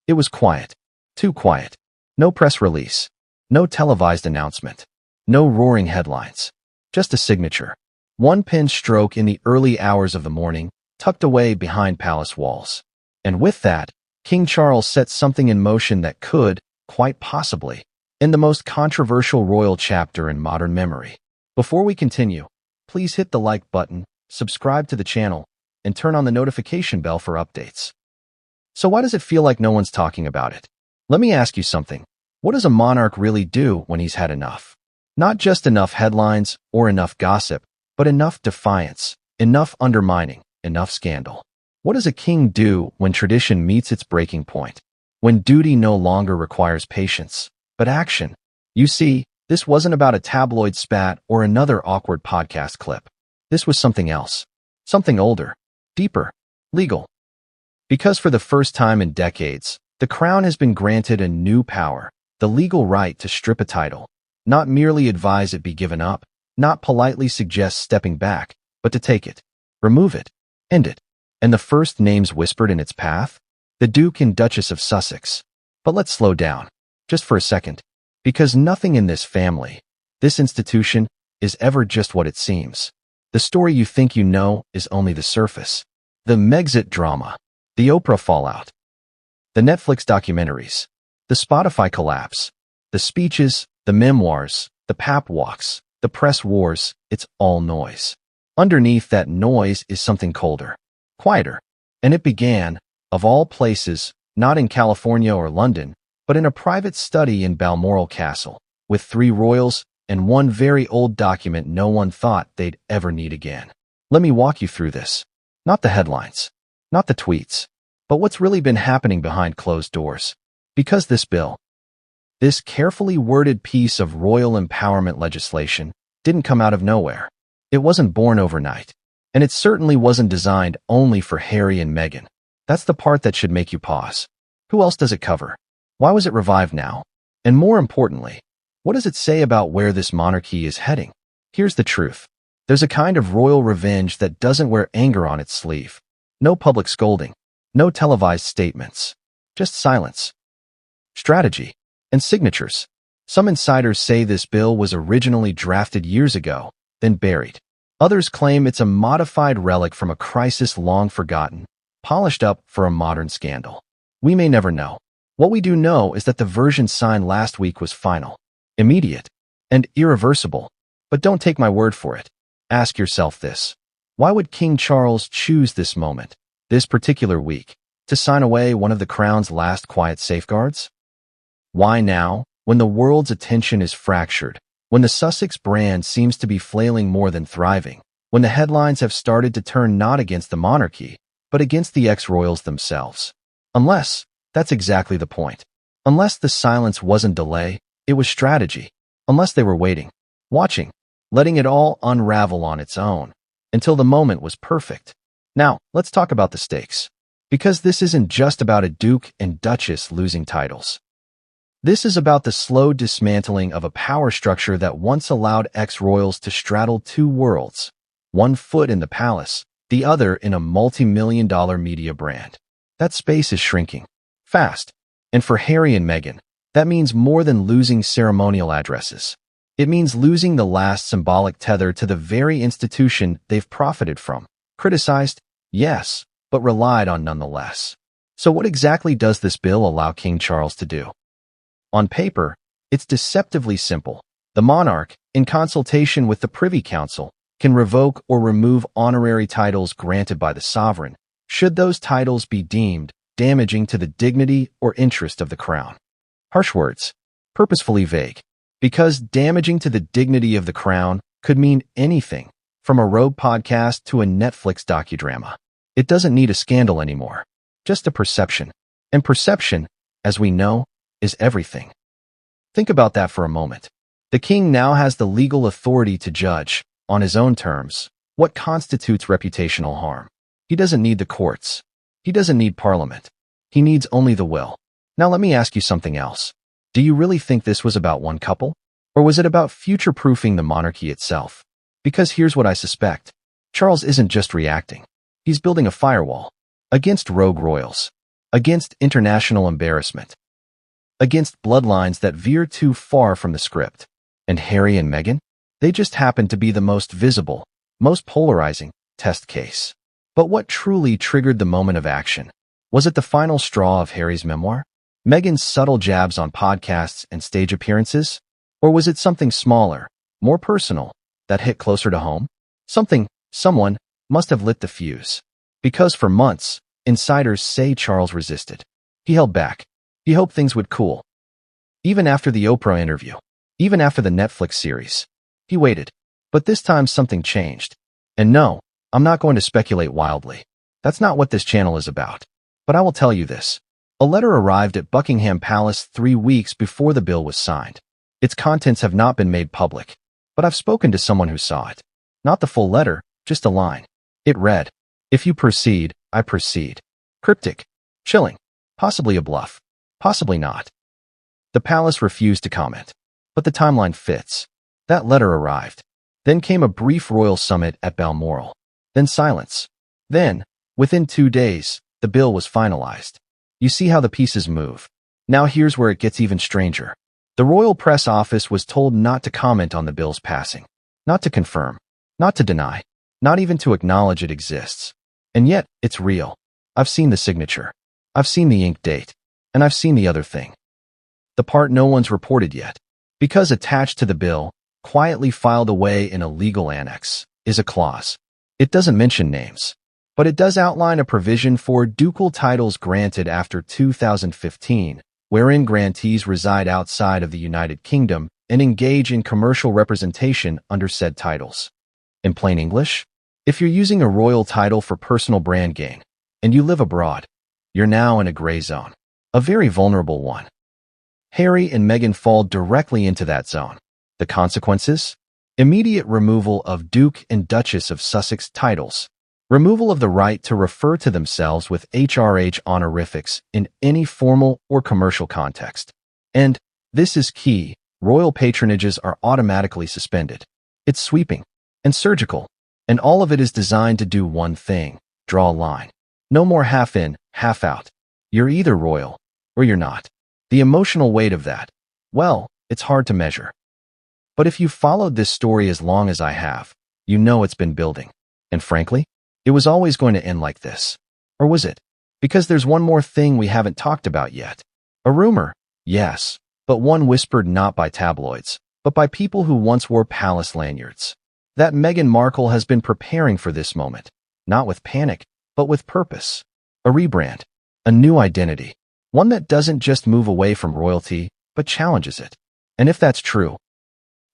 It was quiet. Too quiet. No press release. No televised announcement. No roaring headlines. Just a signature. One pen stroke in the early hours of the morning, tucked away behind palace walls. And with that, King Charles set something in motion that could, quite possibly, end the most controversial royal chapter in modern memory. Before we continue, please hit the like button, subscribe to the channel, and turn on the notification bell for updates. So why does it feel like no one's talking about it? Let me ask you something. What does a monarch really do when he's had enough? Not just enough headlines or enough gossip, but enough defiance, enough undermining, enough scandal. What does a king do when tradition meets its breaking point? When duty no longer requires patience, but action? You see, this wasn't about a tabloid spat or another awkward podcast clip. This was something else. Something older, deeper, legal. Because for the first time in decades, the crown has been granted a new power, the legal right to strip a title, not merely advise it be given up, not politely suggest stepping back, but to take it, remove it, end it. And the first names whispered in its path? The Duke and Duchess of Sussex. But let's slow down, just for a second, because nothing in this family, this institution, is ever just what it seems. The story you think you know is only the surface. The Megxit drama, the Oprah fallout, the Netflix documentaries, the Spotify collapse, the speeches, the memoirs, the pap walks, the press wars, it's all noise. Underneath that noise is something colder, quieter. And it began, of all places, not in California or London, but in a private study in Balmoral Castle, with 3 royals and one very old document no one thought they'd ever need again. Let me walk you through this. Not the headlines, not the tweets, but what's really been happening behind closed doors. Because this bill, this carefully worded piece of royal empowerment legislation, didn't come out of nowhere. It wasn't born overnight. And it certainly wasn't designed only for Harry and Meghan. That's the part that should make you pause. Who else does it cover? Why was it revived now? And more importantly, what does it say about where this monarchy is heading? Here's the truth. There's a kind of royal revenge that doesn't wear anger on its sleeve. No public scolding. No televised statements. Just silence. Strategy. And signatures. Some insiders say this bill was originally drafted years ago, then buried. Others claim it's a modified relic from a crisis long forgotten, polished up for a modern scandal. We may never know. What we do know is that the version signed last week was final, immediate, and irreversible. But don't take my word for it. Ask yourself this. Why would King Charles choose this moment, this particular week, to sign away one of the crown's last quiet safeguards? Why now, when the world's attention is fractured? When the Sussex brand seems to be flailing more than thriving, when the headlines have started to turn not against the monarchy, but against the ex-royals themselves. Unless, that's exactly the point. Unless the silence wasn't delay, it was strategy. Unless they were waiting, watching, letting it all unravel on its own, until the moment was perfect. Now, let's talk about the stakes. Because this isn't just about a duke and duchess losing titles. This is about the slow dismantling of a power structure that once allowed ex-royals to straddle 2 worlds, one foot in the palace, the other in a multi-million-dollar media brand. That space is shrinking, fast. And for Harry and Meghan, that means more than losing ceremonial addresses. It means losing the last symbolic tether to the very institution they've profited from. Criticized, yes, but relied on nonetheless. So what exactly does this bill allow King Charles to do? On paper, it's deceptively simple. The monarch, in consultation with the Privy Council, can revoke or remove honorary titles granted by the sovereign, should those titles be deemed damaging to the dignity or interest of the crown. Harsh words, purposefully vague, because damaging to the dignity of the crown could mean anything, from a rogue podcast to a Netflix docudrama. It doesn't need a scandal anymore, just a perception. And perception, as we know, is everything. Think about that for a moment. The king now has the legal authority to judge, on his own terms, what constitutes reputational harm. He doesn't need the courts. He doesn't need parliament. He needs only the will. Now let me ask you something else. Do you really think this was about one couple? Or was it about future-proofing the monarchy itself? Because here's what I suspect. Charles isn't just reacting. He's building a firewall against rogue royals. against international embarrassment, against bloodlines that veer too far from the script. And Harry and Meghan? They just happened to be the most visible, most polarizing test case. But what truly triggered the moment of action? Was it the final straw of Harry's memoir? Meghan's subtle jabs on podcasts and stage appearances? Or was it something smaller, more personal, that hit closer to home? Someone must have lit the fuse. Because for months, insiders say Charles resisted. He held back. He hoped things would cool. Even after the Oprah interview, even after the Netflix series, he waited. But this time something changed. And no, I'm not going to speculate wildly. That's not what this channel is about. But I will tell you this. A letter arrived at Buckingham Palace 3 weeks before the bill was signed. Its contents have not been made public, but I've spoken to someone who saw it. Not the full letter, just a line. It read, "If you proceed, I proceed." Cryptic, chilling, possibly a bluff, possibly not. The palace refused to comment, but the timeline fits. That letter arrived. Then came a brief royal summit at Balmoral. Then silence. Then, within 2 days, the bill was finalized. You see how the pieces move. Now here's where it gets even stranger. The royal press office was told not to comment on the bill's passing, not to confirm, not to deny, not even to acknowledge it exists. And yet, it's real. I've seen the signature. I've seen the ink date. And I've seen the other thing. The part no one's reported yet. Because attached to the bill, quietly filed away in a legal annex, is a clause. It doesn't mention names, but it does outline a provision for ducal titles granted after 2015, wherein grantees reside outside of the United Kingdom and engage in commercial representation under said titles. In plain English, if you're using a royal title for personal brand gain, and you live abroad, you're now in a gray zone, a very vulnerable one. Harry and Meghan fall directly into that zone. The consequences? Immediate removal of Duke and Duchess of Sussex titles, removal of the right to refer to themselves with HRH honorifics in any formal or commercial context. And, this is key, royal patronages are automatically suspended. It's sweeping and surgical, and all of it is designed to do one thing: draw a line. No more half in, half out. You're either royal, or you're not. The emotional weight of that, well, it's hard to measure. But if you've followed this story as long as I have, you know it's been building. And frankly, it was always going to end like this. Or was it? Because there's one more thing we haven't talked about yet. A rumor, yes, but one whispered not by tabloids, but by people who once wore palace lanyards. That Meghan Markle has been preparing for this moment, not with panic, but with purpose. A rebrand, a new identity, one that doesn't just move away from royalty, but challenges it. And if that's true,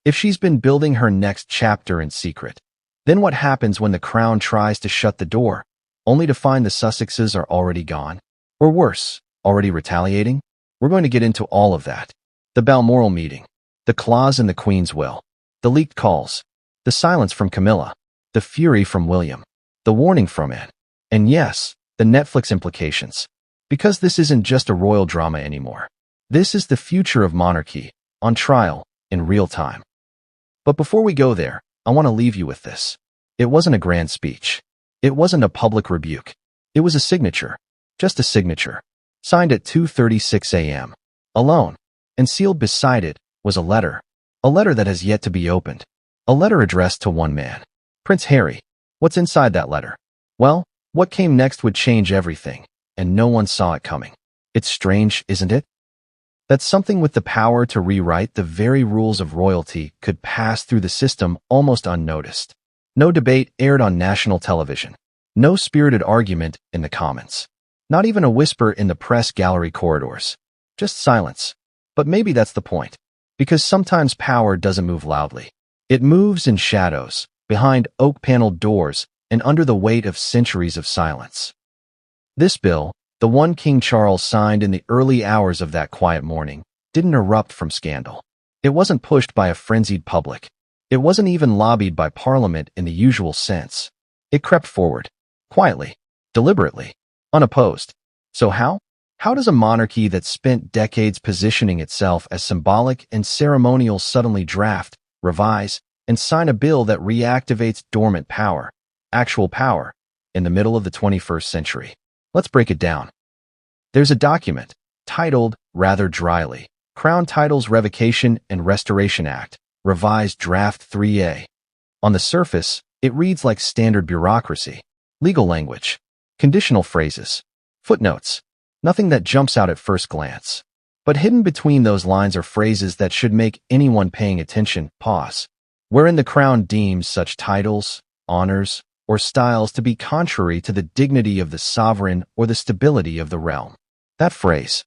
if she's been building her next chapter in secret, then what happens when the crown tries to shut the door, only to find the Sussexes are already gone? Or worse, already retaliating? We're going to get into all of that. The Balmoral meeting, the clause in the Queen's will, the leaked calls, the silence from Camilla, the fury from William, the warning from Anne, and yes, the Netflix implications. Because this isn't just a royal drama anymore. This is the future of monarchy, on trial, in real time. But before we go there, I want to leave you with this. It wasn't a grand speech. It wasn't a public rebuke. It was a signature. Just a signature. Signed at 2:36 a.m. Alone. And sealed beside it was a letter. A letter that has yet to be opened. A letter addressed to one man. Prince Harry. What's inside that letter? Well, what came next would change everything, and no one saw it coming. It's strange, isn't it? That something with the power to rewrite the very rules of royalty could pass through the system almost unnoticed. No debate aired on national television. No spirited argument in the Commons. Not even a whisper in the press gallery corridors. Just silence. But maybe that's the point. Because sometimes power doesn't move loudly. It moves in shadows, behind oak-paneled doors, and under the weight of centuries of silence. This bill, the one King Charles signed in the early hours of that quiet morning, didn't erupt from scandal. It wasn't pushed by a frenzied public. It wasn't even lobbied by Parliament in the usual sense. It crept forward, quietly, deliberately, unopposed. So how? How does a monarchy that spent decades positioning itself as symbolic and ceremonial suddenly draft, revise, and sign a bill that reactivates dormant power, actual power, in the middle of the 21st century? Let's break it down. There's a document, titled, rather dryly, Crown Titles Revocation and Restoration Act, Revised Draft 3A. On the surface, it reads like standard bureaucracy, legal language, conditional phrases, footnotes, nothing that jumps out at first glance. But hidden between those lines are phrases that should make anyone paying attention pause, wherein the Crown deems such titles, honors, or styles to be contrary to the dignity of the sovereign or the stability of the realm. That phrase,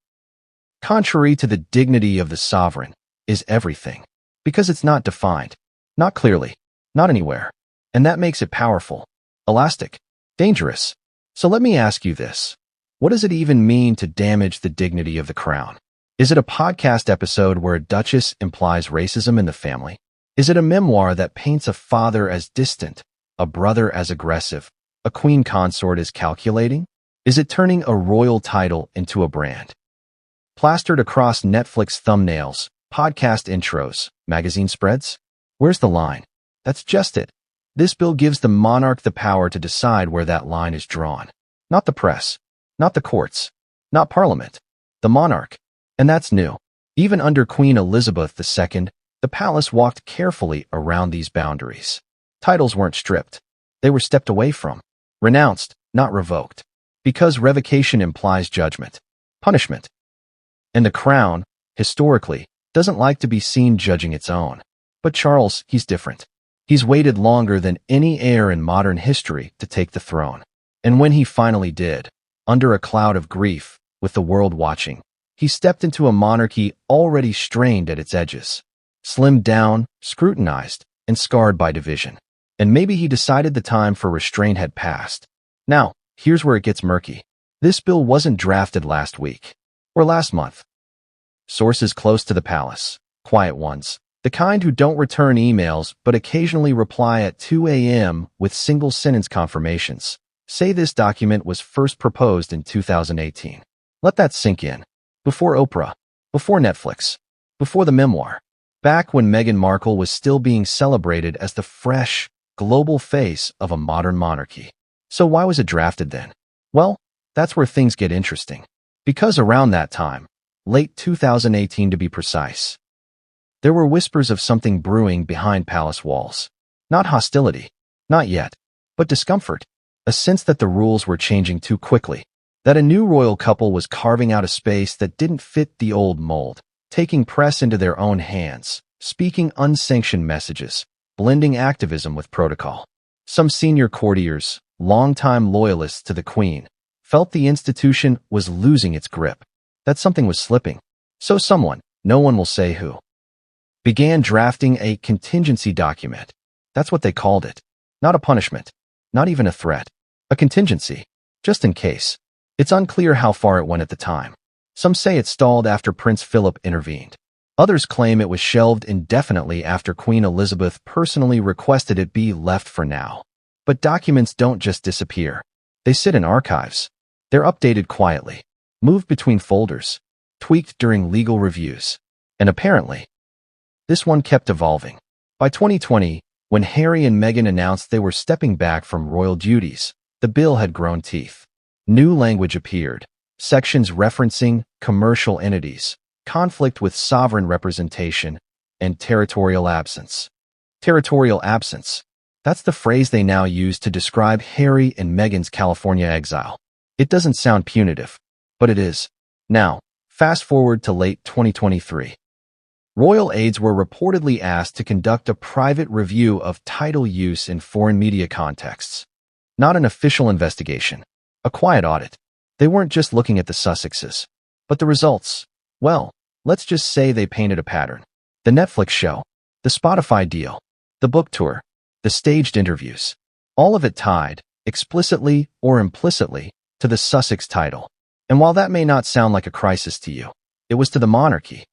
contrary to the dignity of the sovereign, is everything, because it's not defined, not clearly, not anywhere, and that makes it powerful, elastic, dangerous. So let me ask you this. What does it even mean to damage the dignity of the Crown? Is it a podcast episode where a Duchess implies racism in the family? Is it a memoir that paints a father as distant, a brother as aggressive, a queen consort as calculating? Is it turning a royal title into a brand? Plastered across Netflix thumbnails, podcast intros, magazine spreads? Where's the line? That's just it. This bill gives the monarch the power to decide where that line is drawn. Not the press, not the courts, not Parliament, the monarch. And that's new. Even under Queen Elizabeth II, the palace walked carefully around these boundaries. Titles weren't stripped. They were stepped away from, renounced, not revoked, because revocation implies judgment, punishment. And the Crown, historically, doesn't like to be seen judging its own. But Charles, he's different. He's waited longer than any heir in modern history to take the throne. And when he finally did, under a cloud of grief, with the world watching, he stepped into a monarchy already strained at its edges, slimmed down, scrutinized, and scarred by division. And maybe he decided the time for restraint had passed. Now, here's where it gets murky. This bill wasn't drafted last week, or last month. Sources close to the palace, quiet ones, the kind who don't return emails but occasionally reply at 2 a.m. with single-sentence confirmations, say this document was first proposed in 2018. Let that sink in. Before Oprah, before Netflix, before the memoir, back when Meghan Markle was still being celebrated as the fresh, global face of a modern monarchy. So why was it drafted then? Well, that's where things get interesting. Because around that time, late 2018 to be precise, there were whispers of something brewing behind palace walls. Not hostility, not yet, but discomfort, a sense that the rules were changing too quickly, that a new royal couple was carving out a space that didn't fit the old mold, taking press into their own hands, speaking unsanctioned messages, blending activism with protocol. Some senior courtiers, longtime loyalists to the Queen, felt the institution was losing its grip, that something was slipping. So someone, no one will say who, began drafting a contingency document. That's what they called it. Not a punishment, not even a threat. A contingency, just in case. It's unclear how far it went at the time. Some say it stalled after Prince Philip intervened. Others claim it was shelved indefinitely after Queen Elizabeth personally requested it be left for now. But documents don't just disappear. They sit in archives. They're updated quietly, moved between folders, tweaked during legal reviews. And apparently, this one kept evolving. By 2020, when Harry and Meghan announced they were stepping back from royal duties, the bill had grown teeth. New language appeared, sections referencing commercial entities, conflict with sovereign representation, and territorial absence. Territorial absence. That's the phrase they now use to describe Harry and Meghan's California exile. It doesn't sound punitive, but it is. Now, fast forward to late 2023. Royal aides were reportedly asked to conduct a private review of title use in foreign media contexts. Not an official investigation, a quiet audit. They weren't just looking at the Sussexes, but the results. Well, let's just say they painted a pattern. The Netflix show, the Spotify deal, the book tour, the staged interviews, all of it tied, explicitly or implicitly, to the Sussex title. And while that may not sound like a crisis to you, it was to the monarchy.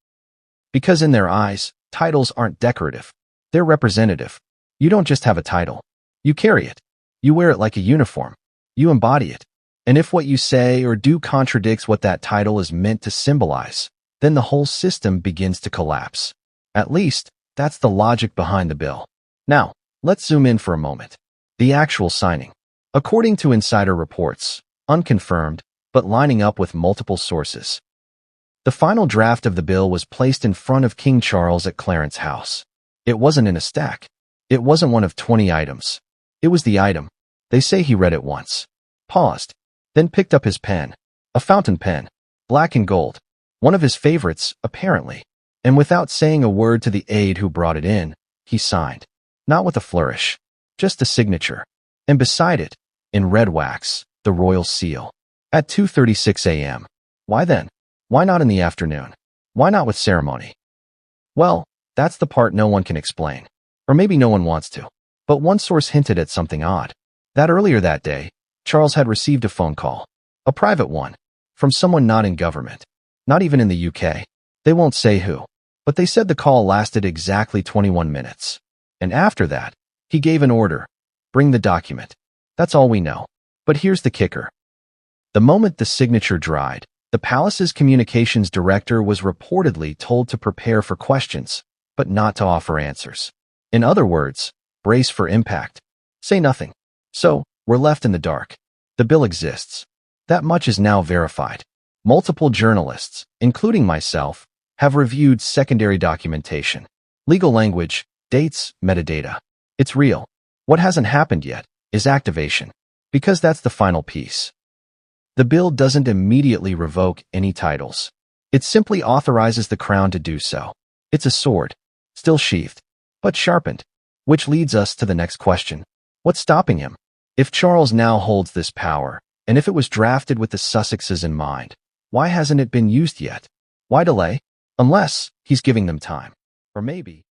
Because in their eyes, titles aren't decorative. They're representative. You don't just have a title. You carry it. You wear it like a uniform. You embody it. And if what you say or do contradicts what that title is meant to symbolize, then the whole system begins to collapse. At least, that's the logic behind the bill. Now, let's zoom in for a moment. The actual signing. According to insider reports, unconfirmed, but lining up with multiple sources. The final draft of the bill was placed in front of King Charles at Clarence House. It wasn't in a stack. It wasn't one of 20 items. It was the item. They say he read it once, paused, then picked up his pen, a fountain pen, black and gold, one of his favorites, apparently, and without saying a word to the aide who brought it in, he signed, not with a flourish, just a signature, and beside it, in red wax, the royal seal. At 2:36 a.m. Why then? Why not in the afternoon? Why not with ceremony? Well, that's the part no one can explain. Or maybe no one wants to. But one source hinted at something odd. That earlier that day, Charles had received a phone call. A private one. From someone not in government. Not even in the UK. They won't say who. But they said the call lasted exactly 21 minutes. And after that, he gave an order. Bring the document. That's all we know. But here's the kicker. The moment the signature dried, the palace's communications director was reportedly told to prepare for questions, but not to offer answers. In other words, brace for impact. Say nothing. So, we're left in the dark. The bill exists. That much is now verified. Multiple journalists, including myself, have reviewed secondary documentation. Legal language, dates, metadata. It's real. What hasn't happened yet is activation, because that's the final piece. The bill doesn't immediately revoke any titles. It simply authorizes the crown to do so. It's a sword, still sheathed, but sharpened, which leads us to the next question. What's stopping him? If Charles now holds this power, and if it was drafted with the Sussexes in mind, why hasn't it been used yet? Why delay? Unless he's giving them time. Or maybe